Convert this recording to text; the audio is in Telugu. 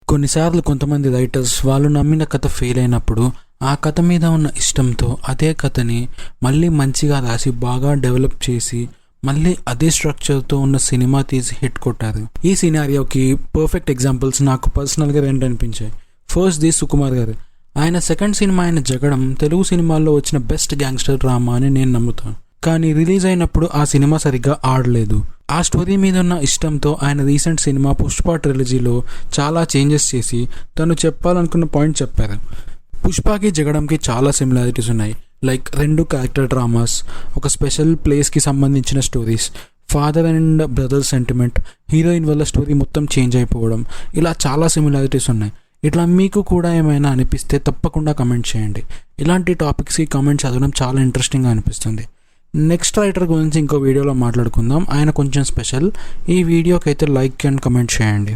కొన్నిసార్లు కొంతమంది రైటర్స్ వాళ్ళు నమ్మిన కథ ఫెయిల్ అయినప్పుడు ఆ కథ మీద ఉన్న ఇష్టంతో అదే కథని మళ్ళీ మంచిగా రాసి బాగా డెవలప్ చేసి మళ్ళీ అదే స్ట్రక్చర్తో ఉన్న సినిమా తీసి హిట్ కొట్టారు. ఈ సినారియోకి పర్ఫెక్ట్ ఎగ్జాంపుల్స్ నాకు పర్సనల్గా రెండు అనిపించాయి. ఫస్ట్ ది సుకుమార్ గారు. ఆయన సెకండ్ సినిమా అయిన జగడం తెలుగు సినిమాల్లో వచ్చిన బెస్ట్ గ్యాంగ్స్టర్ డ్రామా అని నేను నమ్ముతాను. కానీ రిలీజ్ అయినప్పుడు ఆ సినిమా సరిగ్గా ఆడలేదు. ఆ స్టోరీ మీద ఉన్న ఇష్టంతో ఆయన రీసెంట్ సినిమా పుష్ప ట్రిలజీలో చాలా చేంజెస్ చేసి తను చెప్పాలనుకున్న పాయింట్ చెప్పారు. పుష్పకి జగడంకి చాలా సిమిలారిటీస్ ఉన్నాయి. లైక్ రెండు క్యారెక్టర్ డ్రామాస్, ఒక స్పెషల్ ప్లేస్కి సంబంధించిన stories, father and brother sentiment, heroine వల్ల స్టోరీ మొత్తం చేంజ్ అయిపోవడం, ఇలా చాలా సిమిలారిటీస్ ఉన్నాయి. ఇట్లా మీకు కూడా ఏమైనా అనిపిస్తే తప్పకుండా కమెంట్ చేయండి. ఇలాంటి టాపిక్స్కి కమెంట్ చదవడం చాలా ఇంట్రెస్టింగ్గా అనిపిస్తుంది. నెక్స్ట్ రైటర్ గురించి ఇంకో వీడియోలో మాట్లాడుకుందాం. ఆయన కొంచెం స్పెషల్. ఈ వీడియోకి అయితే లైక్ అండ్ కమెంట్ చేయండి.